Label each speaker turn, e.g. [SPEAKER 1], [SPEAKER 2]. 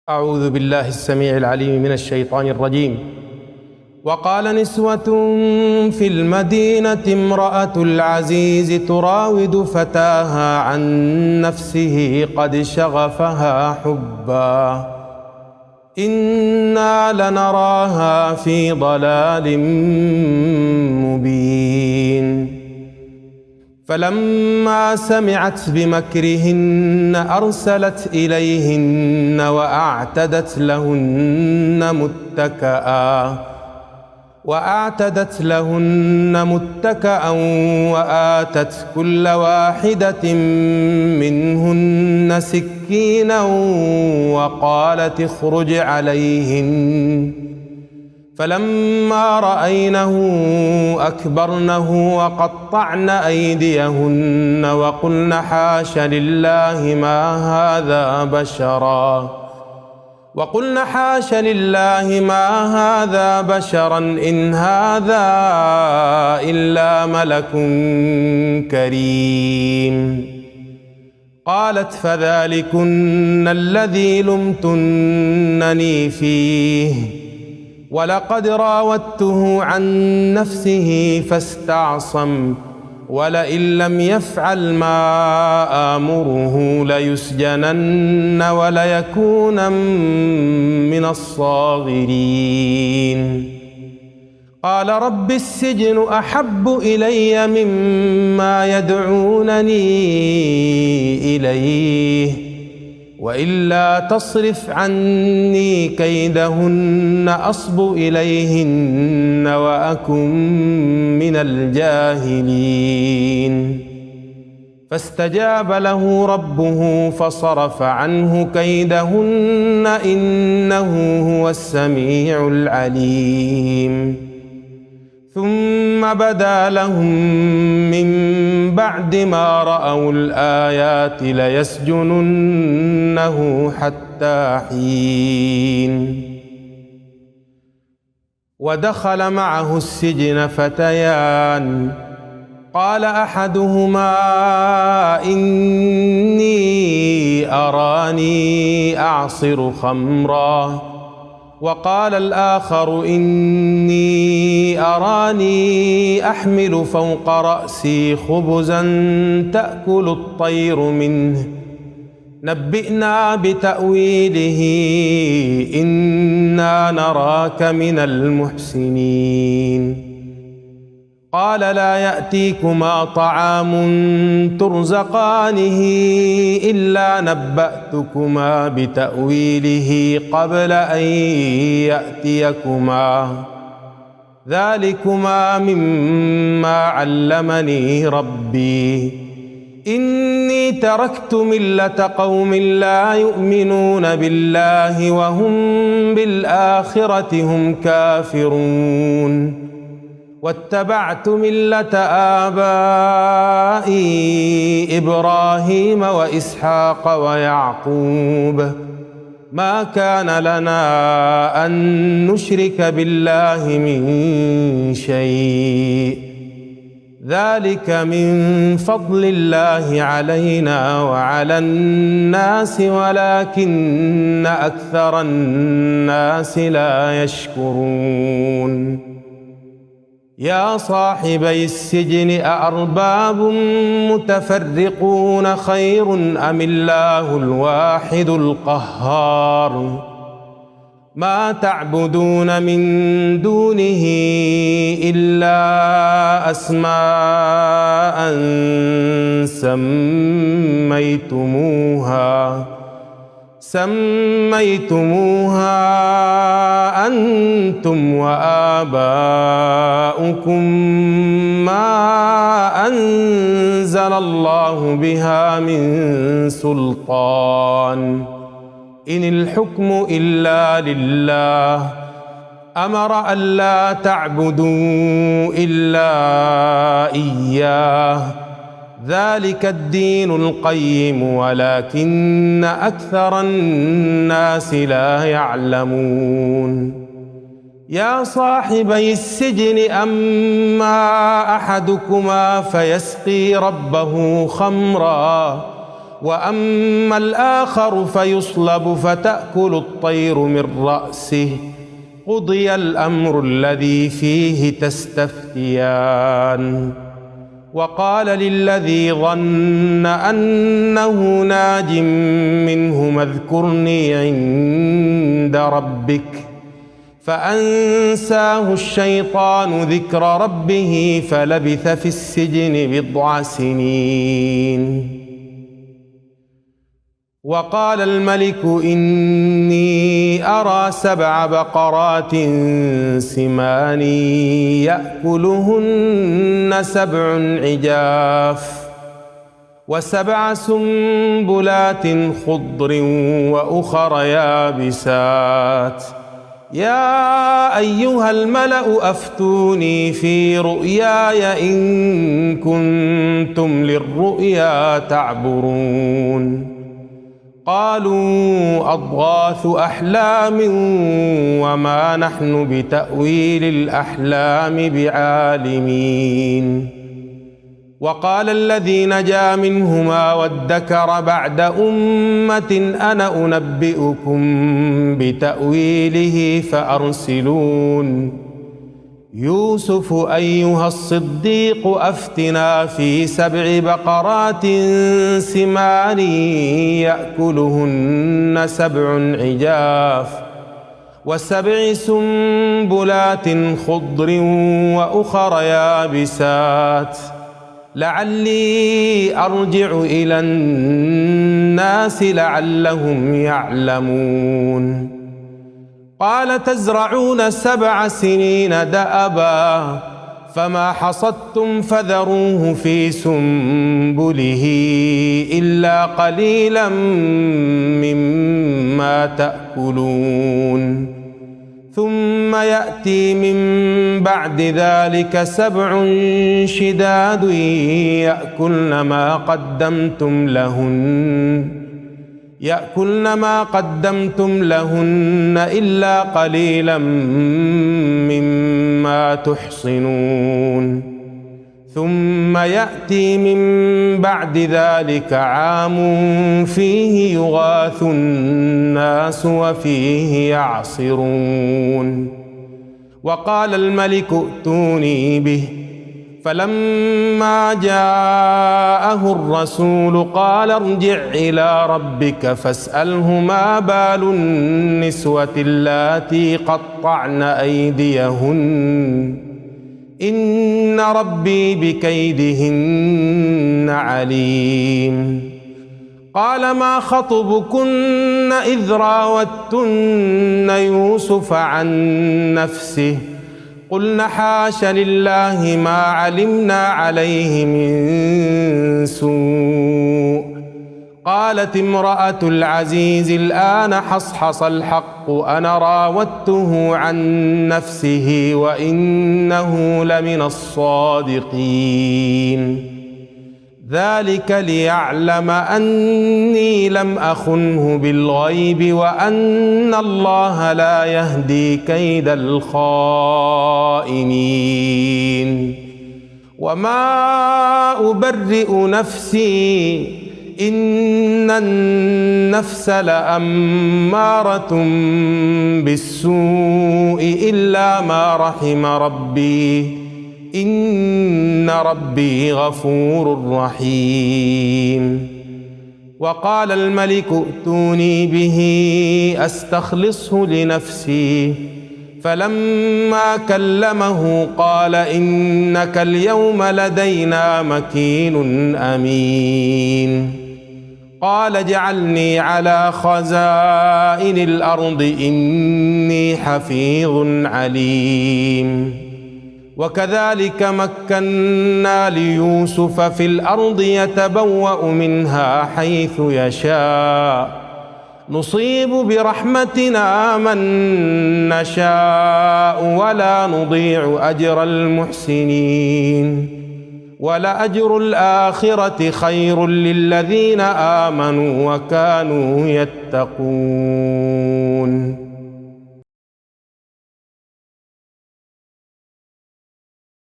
[SPEAKER 1] أعوذ بالله السميع العليم من الشيطان الرجيم. وقال نسوة في المدينة امرأة العزيز تراود فتاها عن نفسه قد شغفها حبا إنا لنراها في ضلال مبين. فلما سمعت بمكرهن أرسلت إليهن وأعتدت لهن متكأ وآتت كل واحدة منهن سكينا وقالت اخرج عليهن. فلما رأينه أكبرنه وقطعن أيديهن وقلن حاش لله ما هذا بشرا إن هذا إلا ملك كريم. قالت فذلكن الذي لمتنني فيه ولقد راودته عن نفسه فاستعصم ولئن لم يفعل ما آمره ليسجنن وليكونن من الصاغرين. قال رب السجن أحب إلي مما يدعونني إليه وإلا تصرف عني كيدهن أصب إليهن وأكن من الجاهلين. فاستجاب له ربه فصرف عنه كيدهن إنه هو السميع العليم. ثم بدا لهم من بعد ما رأوا الآيات ليسجننه حتى حين. ودخل معه السجن فتيان قال أحدهما إني أراني أعصر خمرا وقال الآخر إني أراني أحمل فوق رأسي خبزا تأكل الطير منه نبئنا بتأويله إنا نراك من المحسنين. قال لا يأتيكما طعام ترزقانه إلا نبأتكما بتأويله قبل أن يأتيكما ذلكما مما علمني ربي إني تركت ملة قوم لا يؤمنون بالله وهم بالآخرة هم كافرون واتبعت ملة آبائي إبراهيم وإسحاق ويعقوب ما كان لنا أن نشرك بالله من شيء ذلك من فضل الله علينا وعلى الناس ولكن أكثر الناس لا يشكرون. يا صاحبي السجن أأرباب متفرقون خير أم الله الواحد القهار. ما تعبدون من دونه إلا أسماء سميتموها أنتم وآباؤكم ما أنزل الله بها من سلطان إن الحكم إلا لله أمر ألا تعبدوا إلا إياه ذلك الدين القيم ولكن أكثر الناس لا يعلمون. يا صاحبي السجن أما أحدكما فيسقي ربه خمرا وأما الآخر فيصلب فتأكل الطير من رأسه قضي الأمر الذي فيه تستفتيان. وقال للذي ظن أنه ناج منهما اذكرني عند ربك فأنساه الشيطان ذكر ربه فلبث في السجن 10 سنين. وقال الملك إني أرى 7 بقرات سمان يأكلهن 7 عجاف و7 سنبلات خضر وأخر يابسات يا أيها الملأ أفتوني في رؤياي إن كنتم للرؤيا تعبرون. قالوا أضغاث أحلام وما نحن بتأويل الأحلام بعالمين. وقال الذي نجا منهما وادكر بعد أمة أنا أنبئكم بتأويله فأرسلون. يوسف أيها الصديق أفتنا في 7 بقرات سمان يأكلهن 7 عجاف و7 سنبلات خضر وأخر يابسات لعلي أرجع إلى الناس لعلهم يعلمون. قال تزرعون 7 سنين دأبا فما حصدتم فذروه في سنبله إلا قليلا مما تأكلون. ثم يأتي من بعد ذلك 7 شداد يأكلن ما قدمتم لهن إلا قليلا مما تحصنون. ثم يأتي من بعد ذلك عام فيه يغاث الناس وفيه يعصرون. وقال الملك ائتوني به فلما جاءه الرسول قال ارجع إلى ربك فاسأله ما بال النسوة اللاتي قطعن أيديهن إن ربي بكيدهن عليم. قال ما خطبكن إذ راوتن يوسف عن نفسه قلن حاش لله ما علمنا عليه من سوء. قالت امرأة العزيز الآن حصحص الحق أنا راودته عن نفسه وإنه لمن الصادقين. ذلك ليعلم أني لم أخنه بالغيب وأن الله لا يهدي كيد الخائنين. وما أبرئ نفسي إن النفس لأمارة بالسوء إلا ما رحم ربي إن ربي غفور رحيم. وقال الملك ائتوني به أستخلصه لنفسي فلما كلمه قال إنك اليوم لدينا مكين أمين. قال اجعلني على خزائن الأرض إني حفيظ عليم. وكذلك مكنا ليوسف في الأرض يتبوأ منها حيث يشاء نصيب برحمتنا من نشاء ولا نضيع أجر المحسنين. ولأجر الآخرة خير للذين آمنوا وكانوا يتقون.